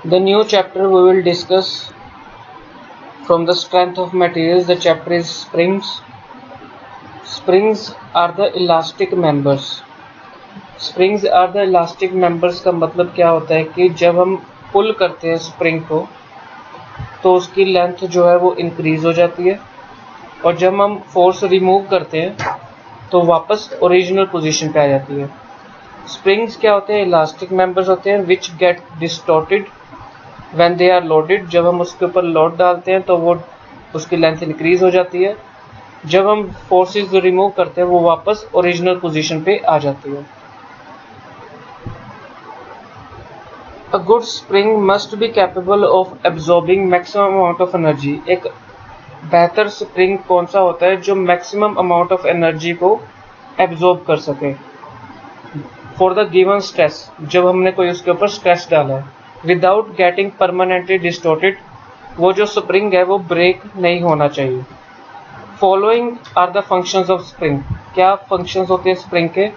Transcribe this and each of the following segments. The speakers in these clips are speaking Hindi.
The new chapter we will discuss from the strength of materials. The chapter is springs. Springs are the elastic members. Springs are the elastic members का मतलब क्या होता है कि जब हम पुल करते हैं स्प्रिंग को तो उसकी लेंथ जो है वो इंक्रीज हो जाती है और जब हम फोर्स रिमूव करते हैं तो वापस ओरिजिनल पोजीशन पे आ जाती है। स्प्रिंग्स क्या होते हैं? इलास्टिक मेंबर्स होते हैं which get distorted when they are loaded. जब हम उसके ऊपर लोड डालते हैं तो वो उसकी लेंथ इंक्रीज हो जाती है, जब हम फोर्सेस रिमूव करते हैं वो वापस ओरिजिनल पोजीशन पे आ जाती है। A good spring must be capable of absorbing maximum amount of energy. एक बेहतर स्प्रिंग कौन सा होता है जो मैक्सिमम अमाउंट ऑफ एनर्जी को एब्जॉर्ब कर सके फॉर द गिवन स्ट्रेस, जब हमने कोई उसके ऊपर स्ट्रेस डाला है, विदाउट गेटिंग परमानेंटली डिस्टॉर्टेड। वो जो स्प्रिंग है वो ब्रेक नहीं होना चाहिए। Following are the functions of spring. क्या फंक्शंस होते हैं स्प्रिंग के?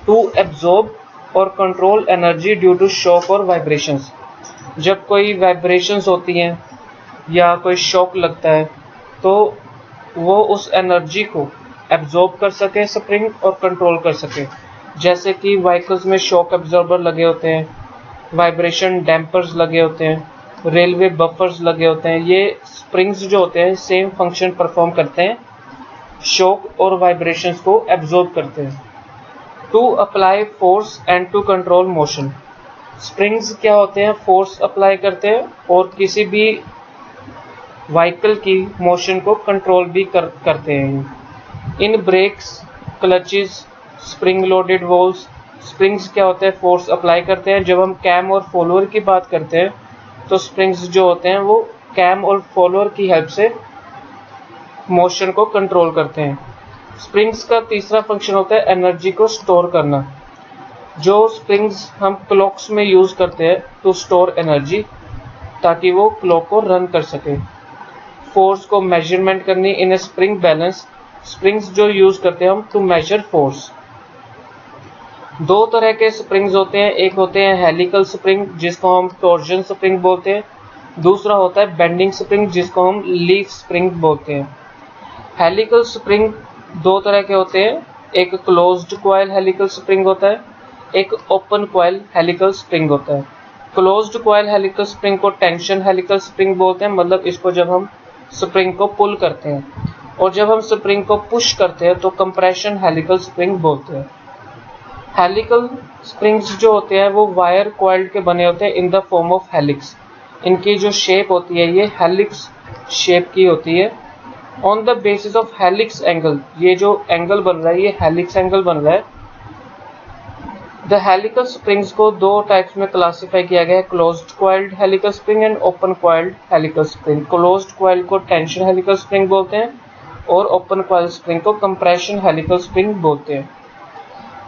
टू एब्जॉर्ब और control energy due to shock और वाइब्रेशंस। जब कोई वाइब्रेशंस होती हैं या कोई शॉक लगता है तो वो उस एनर्जी को एब्जॉर्ब कर सके स्प्रिंग और कंट्रोल कर सके। जैसे कि व्हीकल्स में शॉक एब्जॉर्बर लगे होते हैं, वाइब्रेशन डैम्पर्स लगे होते हैं, रेलवे बफर्स लगे होते हैं। ये स्प्रिंग्स जो होते हैं सेम फंक्शन परफॉर्म करते हैं, शॉक और वाइब्रेशंस को एब्जॉर्ब करते हैं। To apply force and to control motion. Springs क्या होते हैं? फोर्स अप्लाई करते हैं और किसी भी व्हीकल की मोशन को कंट्रोल भी करते हैं। In brakes, clutches, spring loaded valves, springs क्या होते हैं? फोर्स अप्लाई करते हैं। जब हम कैम और फॉलोअर की बात करते हैं तो स्प्रिंग्स जो होते हैं वो कैम और फॉलोअर की हेल्प से मोशन को कंट्रोल करते हैं। स्प्रिंग्स का तीसरा फंक्शन होता है एनर्जी को स्टोर करना। जो स्प्रिंग्स हम क्लॉक्स में यूज करते हैं टू स्टोर एनर्जी ताकि वो क्लॉक को रन कर सके। फोर्स को मेजरमेंट करनी इन ए स्प्रिंग बैलेंस। स्प्रिंग्स जो यूज करते हैं हम टू मेजर फोर्स। दो तरह के स्प्रिंग्स होते हैं, एक होते हैं हेलिकल स्प्रिंग जिसको हम टॉर्जन स्प्रिंग बोलते हैं, दूसरा होता है बेंडिंग स्प्रिंग जिसको हम लीफ स्प्रिंग बोलते हैं। हेलिकल स्प्रिंग दो तरह के होते हैं, एक क्लोज्ड कॉइल हेलिकल स्प्रिंग होता है, एक ओपन कॉइल हेलिकल स्प्रिंग होता है। क्लोज्ड कॉइल हेलिकल स्प्रिंग को टेंशन हेलिकल स्प्रिंग बोलते हैं, मतलब इसको जब हम स्प्रिंग को पुल करते हैं, और जब हम स्प्रिंग को पुश करते हैं तो कंप्रेशन हेलिकल स्प्रिंग बोलते हैं। हेलिकल स्प्रिंग्स जो होते हैं वो वायर कॉइल्ड के बने होते हैं in the form of helix. इनकी जो शेप होती है ये हेलिक्स शेप की होती है। On the basis of helix angle, ये जो एंगल बन रहा है ये हेलिक्स एंगल बन रहा है। द हेलिकल स्प्रिंग्स को दो टाइप्स में क्लासिफाई किया गया है, closed coiled helical spring and open coiled helical spring. Closed coil को टेंशन हेलिकल स्प्रिंग बोलते हैं और ओपन कॉइल स्प्रिंग को कंप्रेशन हेलिकल स्प्रिंग बोलते हैं।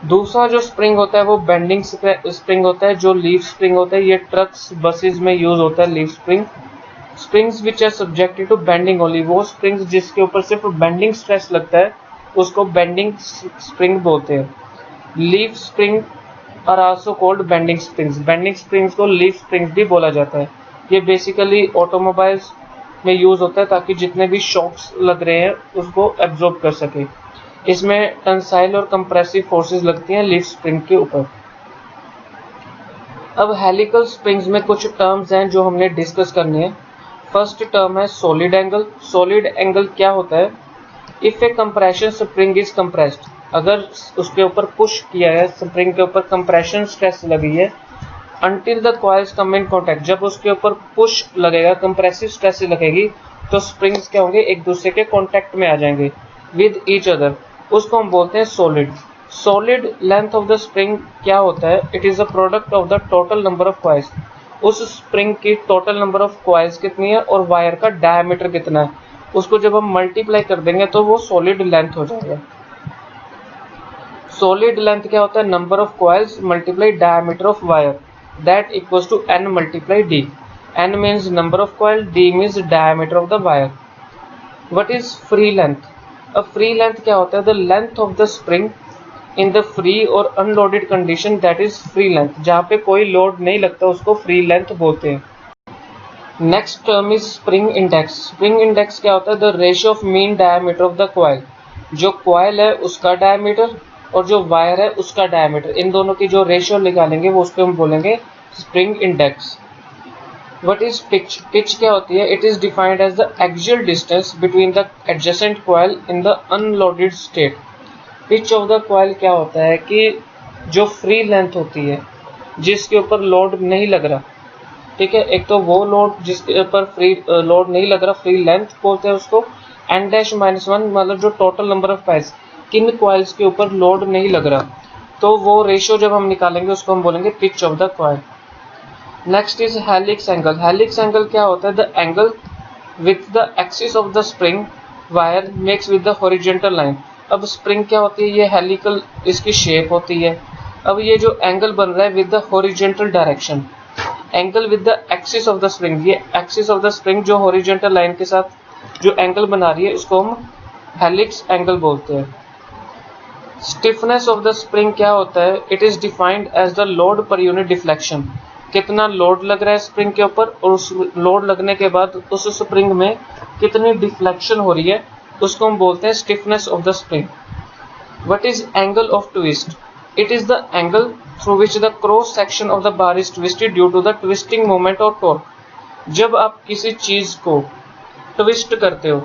दूसरा जो स्प्रिंग होता है वो बेंडिंग स्प्रिंग होता है, जो लीफ स्प्रिंग होता है। ये ट्रक्स बसेस में यूज होता है leaf spring. Springs which are subjected to bending only, वो स्प्रिंग्स जिसके ऊपर सिर्फ बेंडिंग स्ट्रेस लगता है उसको बेंडिंग स्प्रिंग बोलते हैं। Leaf spring are also called bending springs. Bending springs को लीफ स्प्रिंग्स भी बोला जाता है। ये बेसिकली ऑटोमोबाइल्स में यूज होता है ताकि जितने भी शॉक्स लग रहे हैं उसको एब्जॉर्ब कर सके। इसमें टेंसाइल और कंप्रेसिव फोर्सेस लगती हैं लीफ स्प्रिंग के ऊपर। अब हेलिकल स्प्रिंग्स में कुछ टर्म्स हैं जो हमने डिस्कस करनी है। फर्स्ट टर्म है सॉलिड एंगल। सॉलिड एंगल क्या होता है? If A compression spring is compressed, अगर उसके ऊपर पुश किया है, स्प्रिंग के ऊपर कंप्रेशन स्ट्रेस लगी है, until the coils come in contact, जब उसके ऊपर पुश लगेगा, कंप्रेसिव स्ट्रेस लगेगी तो स्प्रिंग्स क्या होंगे? एक दूसरे के कॉन्टैक्ट में आ जाएंगे विद ईच अदर, उसको हम बोलते हैं solid. Solid length of the spring क्या होता है? It is a product of the total number of coils. उस स्प्रिंग की टोटल नंबर ऑफ कॉइल्स कितनी है और वायर का डायमीटर कितना है, उसको जब हम मल्टीप्लाई कर देंगे तो वो सॉलिड लेंथ हो जाएगा। सॉलिड लेंथ क्या होता है? Number of coils multiply diameter of wire, that equals to n multiply d। n means number of coil, d means diameter of the wire. What is free length? अब फ्री लेंथ क्या होता है? The length of the spring in the free और unloaded condition, that is free length. जहाँ पे कोई लोड नहीं लगता उसको फ्री लेंथ बोलते हैं। Next term is spring index. Spring index क्या होता है? The ratio of mean diameter of the coil. जो कॉइल है उसका डायमीटर और जो वायर है उसका डायमीटर, इन दोनों की जो रेशियो निकालेंगे वो उसको हम बोलेंगे spring index. What is pitch? Pitch क्या होती है? It is defined as the axial distance between the adjacent coil in the unloaded state. Pitch of the coil क्या होता है कि जो फ्री लेंथ होती है जिसके ऊपर लोड नहीं लग रहा, ठीक है, एक तो वो लोड जिसके ऊपर फ्री लोड नहीं लग रहा, फ्री लेंथ बोलते हैं उसको, n डैश माइनस वन, मतलब जो टोटल नंबर ऑफ कॉइल्स, किन कॉइल्स के ऊपर लोड नहीं लग रहा, तो वो रेशियो जब हम निकालेंगे उसको हम बोलेंगे pitch of the coil. Next is helix angle. Helix angle क्या होता है? The angle with the axis of the spring wire makes with the horizontal line. अब स्प्रिंग क्या होती है? ये हेलिकल इसकी शेप होती है। अब ये जो एंगल बन रहा है with the horizontal direction, angle with the axis of the spring, ये एक्सिस ऑफ द स्प्रिंग जो हॉरिजॉन्टल लाइन के साथ जो एंगल बना रही है इसको हम हेलिक्स एंगल बोलते हैं। स्टिफनेस ऑफ द स्प्रिंग क्या होता है? It is defined as the load per unit deflection. कितना लोड लग रहा है स्प्रिंग के ऊपर और उस लोड लगने के बाद उस स्प्रिंग में कितनी डिफ्लेक्शन हो रही है, उसको हम बोलते हैं stiffness of the spring. What is angle of twist? It is the angle through which the cross section of the bar is twisted due to the twisting moment और टॉर्क। जब आप किसी चीज को ट्विस्ट करते हो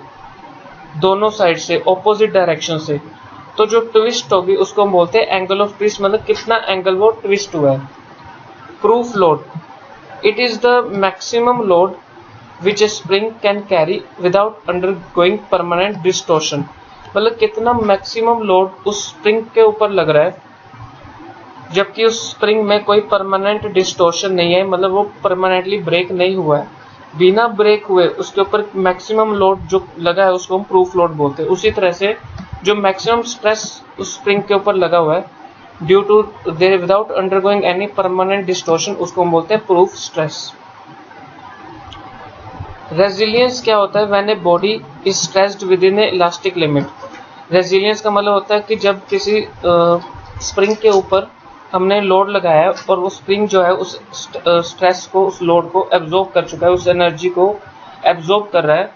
दोनों साइड से, ऑपोजिट डायरेक्शन से, तो जो ट्विस्ट होगी उसको हम बोलते हैं एंगल ऑफ ट्विस्ट, मतलब कितना एंगल वो ट्विस्ट हुआ है। Proof load, it is the maximum load which A spring can carry without undergoing permanent distortion, मतलब कितना मैक्सिमम लोड उस स्प्रिंग के ऊपर लग रहा है जबकि उस स्प्रिंग में कोई परमानेंट डिस्टॉर्शन नहीं है, मतलब वो परमानेंटली ब्रेक नहीं हुआ है, बिना ब्रेक हुए उसके ऊपर मैक्सिमम लोड जो लगा है उसको हम प्रूफ लोड बोलते हैं। उसी तरह से जो मैक्सिमम स्ट्रेस उस स्प्रिंग के ऊपर लगा हुआ है due to their without undergoing any permanent distortion, उसको हम बोलते हैं प्रूफ स्ट्रेस। रेजिलियंस क्या होता है? When a body is stressed with in A elastic limit. Resilience का मतलब होता है कि जब किसी स्प्रिंग के ऊपर हमने लोड लगाया है और वो स्प्रिंग जो है उस स्ट्रेस को, उस लोड को एब्जॉर्ब कर चुका है, उस एनर्जी को एब्जॉर्ब कर रहा है,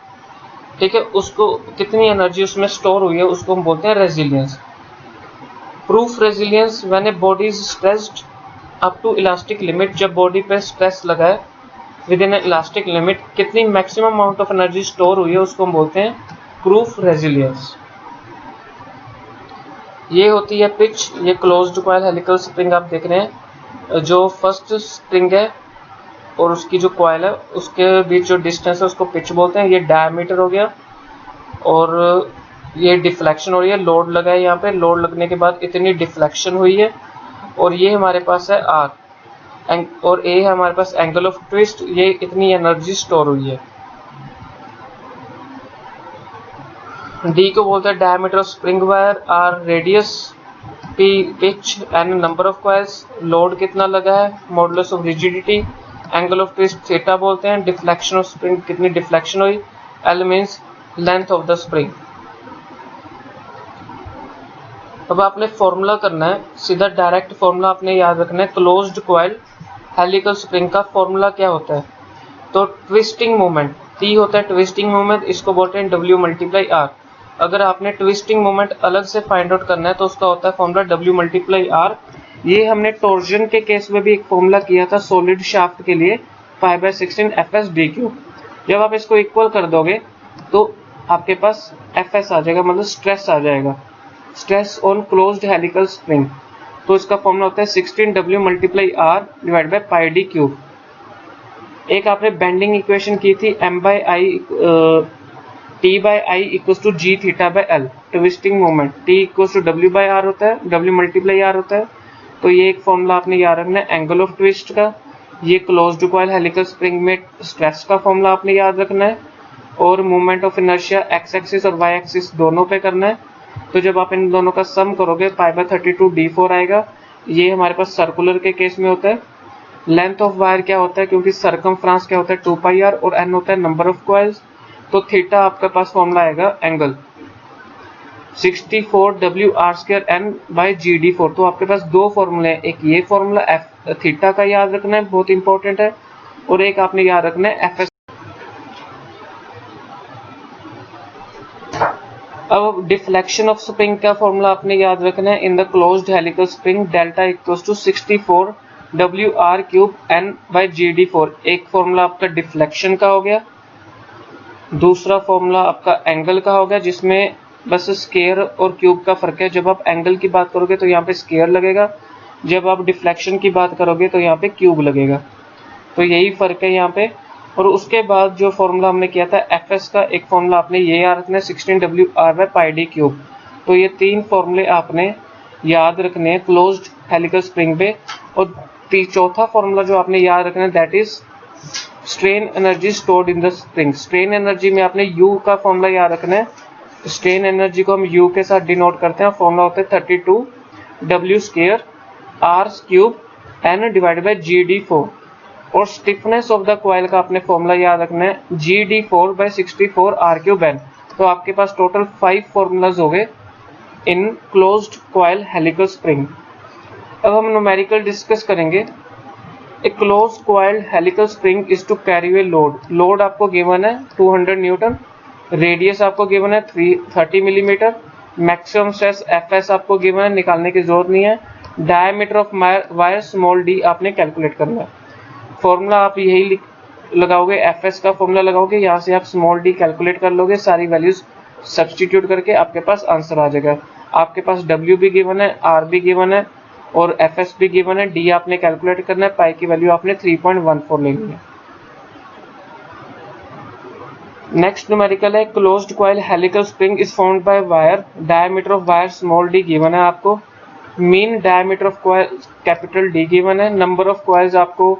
ठीक है, उसको कितनी एनर्जी उसमें स्टोर हुई है उसको हम बोलते हैं resilience. Proof resilience, when a body is stressed up to elastic limit, जब बॉडी पे स्ट्रेस लगा है विद इन इलास्टिक लिमिट, कितनी maximum amount of energy store हुई है उसको हम बोलते हैं प्रूफ रेजिलियंस। ये होती है पिच। ये क्लोज्ड कॉइल हेलिकल स्प्रिंग आप देख रहे हैं, जो फर्स्ट स्प्रिंग है और उसकी जो कॉइल है उसके बीच जो डिस्टेंस है उसको पिच बोलते हैं। ये डायमीटर हो गया और ये डिफ्लेक्शन हो रही है, लोड लगा है, यहाँ पे लोड लगने के बाद इतनी डिफ्लेक्शन हुई है, और ये हमारे पास है आर, और ए है हमारे पास एंगल ऑफ ट्विस्ट, ये इतनी एनर्जी स्टोर हुई है। डी को बोलते हैं diameter of spring wire, R radius, P pitch, N number of coils, load कितना लगा है, modulus of rigidity, angle of twist theta बोलते हैं, डिफ्लेक्शन ऑफ स्प्रिंग कितनी डिफ्लेक्शन हुई, L means length of the spring. अब आपने फॉर्मूला करना है, सीधा डायरेक्ट फॉर्मूला आपने याद रखना है। क्लोज्ड कॉइल हेलिकल स्प्रिंग का फॉर्मूला क्या होता है? तो ट्विस्टिंग मोमेंट, टी होता है ट्विस्टिंग मोमेंट, इसको बोलते हैं W मल्टीप्लाई आर। अगर आपने ट्विस्टिंग मोमेंट अलग से फाइंड आउट करना है तो उसका होता है फॉर्मूला W मल्टीप्लाई आर। ये हमने टॉर्जन के केस में भी एक फॉर्मूला किया था सॉलिड शाफ्ट के लिए, 5/16 FS d3। जब आप इसको इक्वल कर दोगे तो आपके पास FS आ जाएगा, मतलब स्ट्रेस आ जाएगा, stress on closed helical spring. तो इसका फॉर्मूला होता है 16W multiply R divide by pi D cube. एक आपने बेंडिंग इक्वेशन की थी T/I इक्वल्स टू G थीटा by L, twisting moment T equals to W by R होता है, W मल्टीप्लाई R होता है। तो ये एक फॉर्मूला आपने याद रखना है एंगल ऑफ ट्विस्ट का। ये क्लोज्ड कॉइल हेलिकल स्प्रिंग में स्ट्रेस का फॉर्मूला आपने याद रखना है, और moment of inertia x axis और y एक्सिस दोनों पे करना है। तो जब आप इन दोनों का सम करोगे π/32 d4 आएगा। ये हमारे पास सर्कुलर के केस में होता है। लेंथ ऑफ वायर क्या होता है, क्योंकि सरकमफ्रांस क्या होता है 2πr और n होता है नंबर ऑफ कॉइल्स, तो थीटा आपके पास फॉर्मूला आएगा एंगल 64WR²N/GD4। तो आपके पास दो फॉर्मूले हैं, एक ये फॉर्मूला f थीटा का याद रखना है, बहुत इंपॉर्टेंट है, और एक आपने याद रखना है FS। अब डिफ्लेक्शन ऑफ स्प्रिंग का फॉर्मूला आपने याद रखना है। In the closed helical spring delta equals to 64 WR³ N/GD4। एक फॉर्मूला आपका डिफ्लेक्शन का हो गया, दूसरा फॉर्मूला आपका एंगल का हो गया, जिसमें बस स्केयर और क्यूब का फर्क है। जब आप एंगल की बात करोगे तो यहाँ पे स्केयर लगेगा, जब आप डिफ्लेक्शन की बात करोगे तो यहाँ पे क्यूब लगेगा। तो यही फर्क है यहाँ पे। और उसके बाद जो फॉर्मूला हमने किया था Fs का, एक फॉर्मूला आपने ये याद रखना है 16 WR/πd³। तो ये तीन फॉर्मूले आपने याद रखने हैं क्लोज्ड हेलिकल स्प्रिंग पे। और चौथा फॉर्मूला जो आपने याद रखना है that is strain energy stored in the spring. Strain energy में आपने U का फॉर्मूला याद रखना है। स्ट्रेन एनर्जी को हम U के साथ डिनोट करते हैं। फॉर्मूला होता है 32 W² R³ N/GD4। और स्टिफनेस ऑफ द कॉइल का आपने फॉर्मूला याद रखना है GD4/64 R³ N। तो आपके पास टोटल 5 फॉर्मूलाज हो गए in closed coil helical spring. अब हम न्यूमेरिकल डिस्कस करेंगे। A closed coil helical spring is to carry a load. Load आपको गिवन है 200 न्यूटन, रेडियस आपको गिवन है 30 मिलीमीटर, मैक्सिमम स्ट्रेस Fs आपको गिवन है, निकालने की जरूरत नहीं है। Diameter of wire small d आपने कैलकुलेट करना है। फॉर्मूला आप यही लगाओगे, Fs का फॉर्मूला लगाओगे, यहाँ से आप स्मॉल d कैलकुलेट कर लोगे, सारी वैल्यूज सब्सटीट्यूट करके आपके पास आंसर आ जाएगा। आपके पास W भी गिवन है, R भी गिवन है और Fs भी गिवन है। D आपने कैलकुलेट करना है, पाई की वैल्यू आपने 3.14 लेनी है। नेक्स्ट न्यूमेरिकल है closed coil helical spring is found by wire. Diameter of wire small d given है आपको, mean diameter of coil capital D given है, नंबर ऑफ कॉइल्स आपको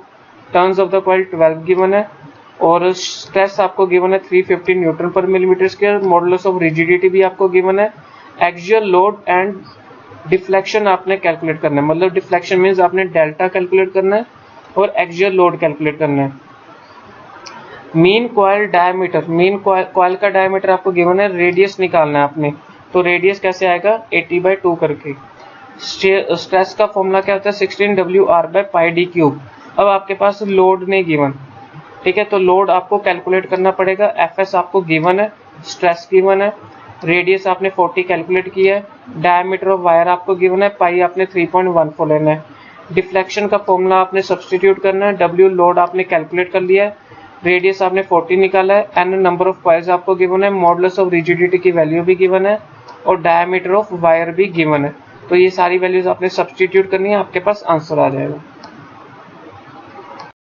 turns of the coil 12 given है और स्ट्रेस आपको गिवन है 350 न्यूटन पर millimetre square. Modulus of rigidity भी आपको गिवन है। एक्सियल लोड एंड डिफ्लेक्शन आपने कैलकुलेट करना है, मतलब डिफ्लेक्शन मींस आपने डेल्टा कैलकुलेट करना है और एक्सियल लोड कैलकुलेट करना है। Mean coil diameter, mean coil का डायमीटर आपको गिवन है, रेडियस निकालना है आपने। तो रेडियस कैसे आएगा 80/2 करके। स्ट्रेस का फॉर्मूला क्या होता है 16 WR/πd³। अब आपके पास लोड नहीं गिवन, ठीक है, तो लोड आपको कैलकुलेट करना पड़ेगा। Fs आपको गिवन है, स्ट्रेस गिवन है, रेडियस आपने 40 कैलकुलेट किया है, डायमीटर ऑफ वायर आपको गिवन है, पाई आपने 3.14 लेना है। डिफ्लेक्शन का फॉर्मूला आपने सब्सटीट्यूट करना है, W लोड आपने कैलकुलेट कर लिया है, रेडियस आपने 40 निकाला है, N नंबर ऑफ कॉइल्स आपको गिवन है, मॉडुलस ऑफ रिजिडिटी की वैल्यू भी गिवन है और डायमीटर ऑफ वायर भी गिवन है। तो ये सारी वैल्यूज आपने सब्सटीट्यूट करनी है, आपके पास आंसर आ जाएगा।